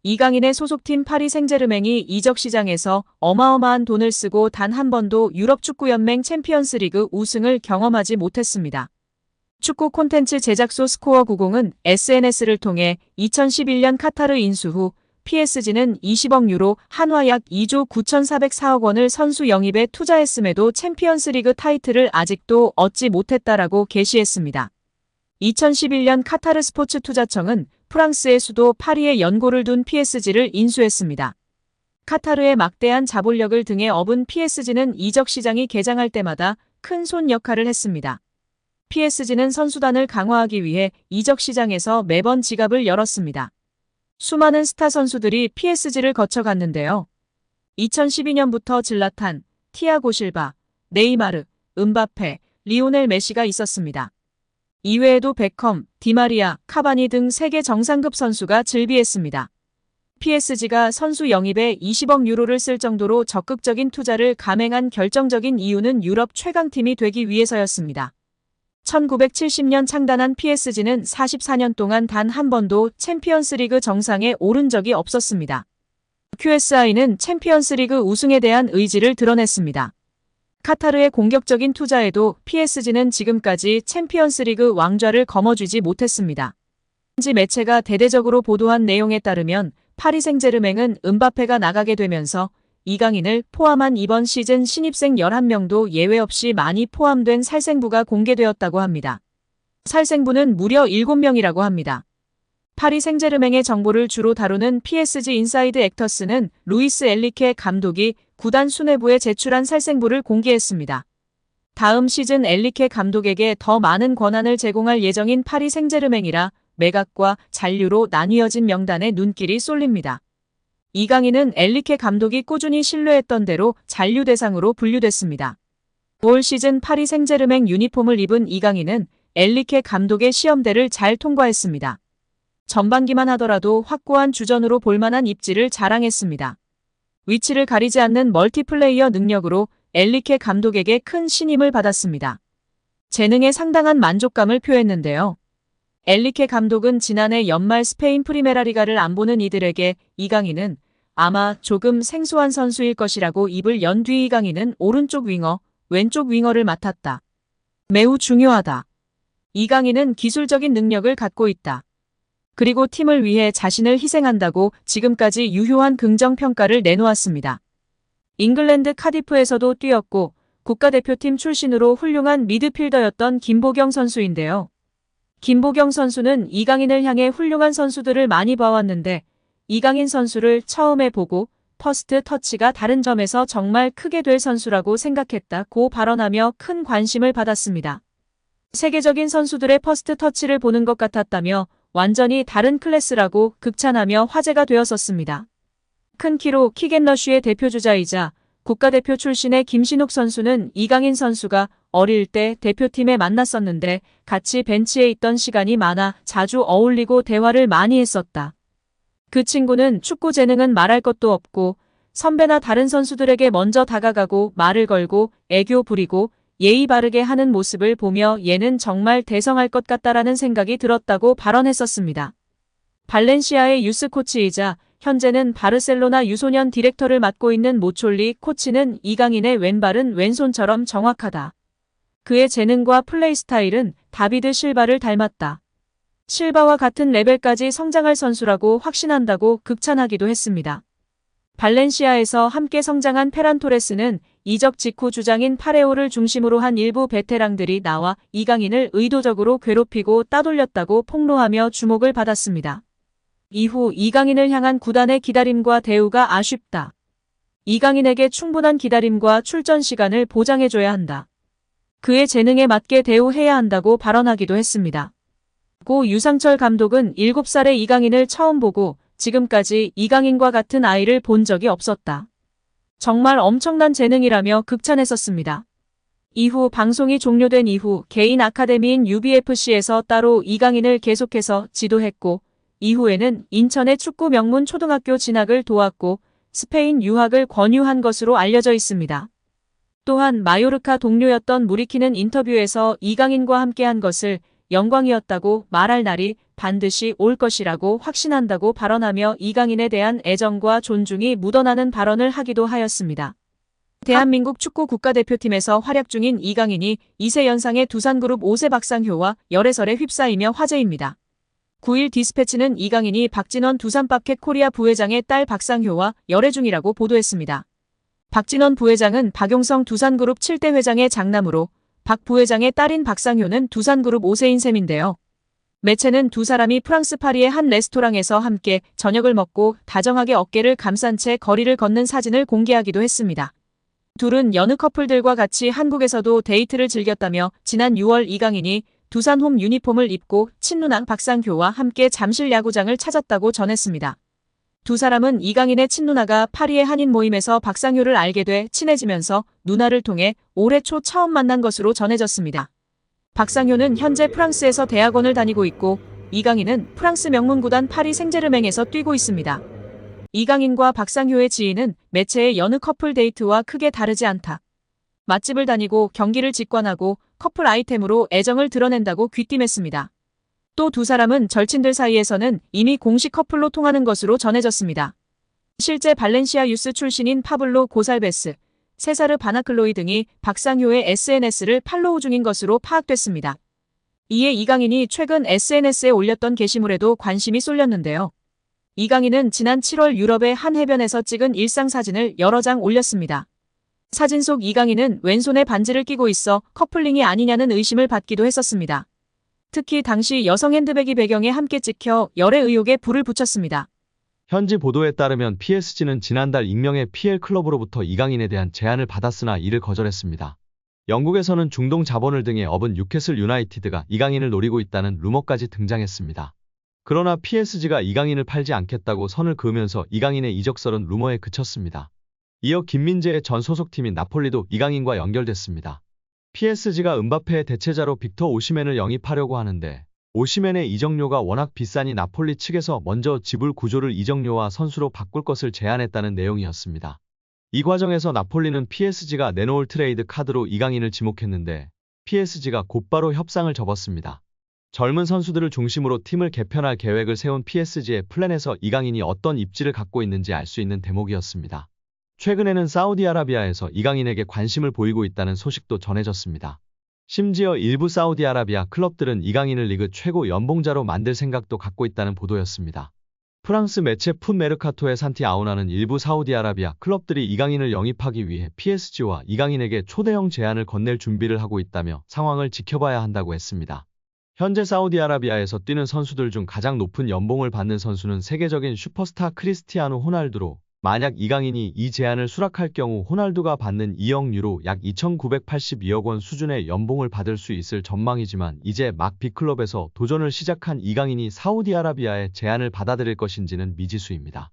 이강인의 소속팀 파리 생제르맹이 이적 시장에서 어마어마한 돈을 쓰고 단 한 번도 유럽축구연맹 챔피언스리그 우승을 경험하지 못했습니다. 축구 콘텐츠 제작소 스코어90은 SNS를 통해 2011년 카타르 인수 후 PSG는 20억 유로, 한화 약 2조 9,404억 원을 선수 영입에 투자했음에도 챔피언스리그 타이틀을 아직도 얻지 못했다라고 게시했습니다. 2011년 카타르 스포츠 투자청은 프랑스의 수도 파리에 연고를 둔 PSG를 인수했습니다. 카타르의 막대한 자본력을 등에 업은 PSG는 이적 시장이 개장할 때마다 큰 손 역할을 했습니다. PSG는 선수단을 강화하기 위해 이적 시장에서 매번 지갑을 열었습니다. 수많은 스타 선수들이 PSG를 거쳐갔는데요. 2012년부터 질라탄, 티아고 실바, 네이마르, 음바페, 리오넬 메시가 있었습니다. 이외에도 베컴, 디마리아, 카바니 등 세계 정상급 선수가 즐비했습니다. PSG가 선수 영입에 20억 유로를 쓸 정도로 적극적인 투자를 감행한 결정적인 이유는 유럽 최강팀이 되기 위해서였습니다. 1970년 창단한 PSG는 44년 동안 단 한 번도 챔피언스리그 정상에 오른 적이 없었습니다. QSI는 챔피언스리그 우승에 대한 의지를 드러냈습니다. 카타르의 공격적인 투자에도 PSG는 지금까지 챔피언스리그 왕좌를 거머쥐지 못했습니다. 현지 매체가 대대적으로 보도한 내용에 따르면 파리 생제르맹은 음바페가 나가게 되면서 이강인을 포함한 이번 시즌 신입생 11명도 예외 없이 많이 포함된 살생부가 공개되었다고 합니다. 살생부는 무려 7명이라고 합니다. 파리 생제르맹의 정보를 주로 다루는 PSG 인사이드 액터스는 루이스 엘리케 감독이 구단 수뇌부에 제출한 살생부를 공개했습니다. 다음 시즌 엘리케 감독에게 더 많은 권한을 제공할 예정인 파리 생제르맹이라 매각과 잔류로 나뉘어진 명단에 눈길이 쏠립니다. 이강인은 엘리케 감독이 꾸준히 신뢰했던 대로 잔류 대상으로 분류됐습니다. 올 시즌 파리 생제르맹 유니폼을 입은 이강인은 엘리케 감독의 시험대를 잘 통과했습니다. 전반기만 하더라도 확고한 주전으로 볼만한 입지를 자랑했습니다. 위치를 가리지 않는 멀티플레이어 능력으로 엘리케 감독에게 큰 신임을 받았습니다. 재능에 상당한 만족감을 표했는데요. 엘리케 감독은 지난해 연말 스페인 프리메라리가를 안 보는 이들에게 이강인은 아마 조금 생소한 선수일 것이라고 입을 연 뒤 이강인은 오른쪽 윙어, 왼쪽 윙어를 맡았다. 매우 중요하다. 이강인은 기술적인 능력을 갖고 있다. 그리고 팀을 위해 자신을 희생한다고 지금까지 유효한 긍정평가를 내놓았습니다. 잉글랜드 카디프에서도 뛰었고 국가대표팀 출신으로 훌륭한 미드필더였던 김보경 선수인데요. 김보경 선수는 이강인을 향해 훌륭한 선수들을 많이 봐왔는데 이강인 선수를 처음에 보고 퍼스트 터치가 다른 점에서 정말 크게 될 선수라고 생각했다고 발언하며 큰 관심을 받았습니다. 세계적인 선수들의 퍼스트 터치를 보는 것 같았다며 완전히 다른 클래스라고 극찬하며 화제가 되었었습니다. 큰 키로 킥앤러쉬의 대표주자이자 국가대표 출신의 김신욱 선수는 이강인 선수가 어릴 때 대표팀에 만났었는데 같이 벤치에 있던 시간이 많아 자주 어울리고 대화를 많이 했었다. 그 친구는 축구 재능은 말할 것도 없고 선배나 다른 선수들에게 먼저 다가가고 말을 걸고 애교 부리고 예의 바르게 하는 모습을 보며 얘는 정말 대성할 것 같다라는 생각이 들었다고 발언했었습니다. 발렌시아의 유스 코치이자 현재는 바르셀로나 유소년 디렉터를 맡고 있는 모촐리 코치는 이강인의 왼발은 왼손처럼 정확하다. 그의 재능과 플레이 스타일은 다비드 실바를 닮았다. 실바와 같은 레벨까지 성장할 선수라고 확신한다고 극찬하기도 했습니다. 발렌시아에서 함께 성장한 페란 토레스는 이적 직후 주장인 파레오를 중심으로 한 일부 베테랑들이 나와 이강인을 의도적으로 괴롭히고 따돌렸다고 폭로하며 주목을 받았습니다. 이후 이강인을 향한 구단의 기다림과 대우가 아쉽다. 이강인에게 충분한 기다림과 출전 시간을 보장해줘야 한다. 그의 재능에 맞게 대우해야 한다고 발언하기도 했습니다. 고 유상철 감독은 7살의 이강인을 처음 보고 지금까지 이강인과 같은 아이를 본 적이 없었다. 정말 엄청난 재능이라며 극찬했었습니다. 이후 방송이 종료된 이후 개인 아카데미인 UBFC에서 따로 이강인을 계속해서 지도했고 이후에는 인천의 축구 명문 초등학교 진학을 도왔고 스페인 유학을 권유한 것으로 알려져 있습니다. 또한 마요르카 동료였던 무리키는 인터뷰에서 이강인과 함께한 것을 영광이었다고 말할 날이 반드시 올 것이라고 확신한다고 발언하며 이강인에 대한 애정과 존중이 묻어나는 발언을 하기도 하였습니다. 대한민국 축구 국가대표팀에서 활약 중인 이강인이 2세 연상의 두산그룹 5세 박상효와 열애설에 휩싸이며 화제입니다. 9일 디스패치는 이강인이 박진원 두산바켓 코리아 부회장의 딸 박상효와 열애 중이라고 보도했습니다. 박진원 부회장은 박용성 두산그룹 7대 회장의 장남으로 박 부회장의 딸인 박상효는 두산그룹 5세인 셈인데요. 매체는 두 사람이 프랑스 파리의 한 레스토랑에서 함께 저녁을 먹고 다정하게 어깨를 감싼 채 거리를 걷는 사진을 공개하기도 했습니다. 둘은 여느 커플들과 같이 한국에서도 데이트를 즐겼다며 지난 6월 이강인이 두산 홈 유니폼을 입고 친누나 박상효와 함께 잠실 야구장을 찾았다고 전했습니다. 두 사람은 이강인의 친누나가 파리의 한인 모임에서 박상효를 알게 돼 친해지면서 누나를 통해 올해 초 처음 만난 것으로 전해졌습니다. 박상효는 현재 프랑스에서 대학원을 다니고 있고 이강인은 프랑스 명문 구단 파리 생제르맹에서 뛰고 있습니다. 이강인과 박상효의 지인은 매체의 여느 커플 데이트와 크게 다르지 않다. 맛집을 다니고 경기를 직관하고 커플 아이템으로 애정을 드러낸다고 귀띔했습니다. 또 두 사람은 절친들 사이에서는 이미 공식 커플로 통하는 것으로 전해졌습니다. 실제 발렌시아 유스 출신인 파블로 고살베스, 세사르 바나클로이 등이 박상효의 SNS를 팔로우 중인 것으로 파악됐습니다. 이에 이강인이 최근 SNS에 올렸던 게시물에도 관심이 쏠렸는데요. 이강인은 지난 7월 유럽의 한 해변에서 찍은 일상 사진을 여러 장 올렸습니다. 사진 속 이강인은 왼손에 반지를 끼고 있어 커플링이 아니냐는 의심을 받기도 했었습니다. 특히 당시 여성 핸드백이 배경에 함께 찍혀 열애 의혹에 불을 붙였습니다. 현지 보도에 따르면 PSG는 지난달 익명의 PL 클럽으로부터 이강인에 대한 제안을 받았으나 이를 거절했습니다. 영국에서는 중동 자본을 등에 업은 뉴캐슬 유나이티드가 이강인을 노리고 있다는 루머까지 등장했습니다. 그러나 PSG가 이강인을 팔지 않겠다고 선을 그으면서 이강인의 이적설은 루머에 그쳤습니다. 이어 김민재의 전 소속팀인 나폴리도 이강인과 연결됐습니다. PSG가 음바페의 대체자로 빅터 오시멘을 영입하려고 하는데 오시멘의 이적료가 워낙 비싸니 나폴리 측에서 먼저 지불 구조를 이적료와 선수로 바꿀 것을 제안했다는 내용이었습니다. 이 과정에서 나폴리는 PSG가 내놓을 트레이드 카드로 이강인을 지목했는데 PSG가 곧바로 협상을 접었습니다. 젊은 선수들을 중심으로 팀을 개편할 계획을 세운 PSG의 플랜에서 이강인이 어떤 입지를 갖고 있는지 알 수 있는 대목이었습니다. 최근에는 사우디아라비아에서 이강인에게 관심을 보이고 있다는 소식도 전해졌습니다. 심지어 일부 사우디아라비아 클럽들은 이강인을 리그 최고 연봉자로 만들 생각도 갖고 있다는 보도였습니다. 프랑스 매체 풋 메르카토의 산티 아우나는 일부 사우디아라비아 클럽들이 이강인을 영입하기 위해 PSG와 이강인에게 초대형 제안을 건넬 준비를 하고 있다며 상황을 지켜봐야 한다고 했습니다. 현재 사우디아라비아에서 뛰는 선수들 중 가장 높은 연봉을 받는 선수는 세계적인 슈퍼스타 크리스티아노 호날두로 만약 이강인이 이 제안을 수락할 경우 호날두가 받는 2억 유로 약 2,982억 원 수준의 연봉을 받을 수 있을 전망이지만 이제 막 B클럽에서 도전을 시작한 이강인이 사우디아라비아의 제안을 받아들일 것인지는 미지수입니다.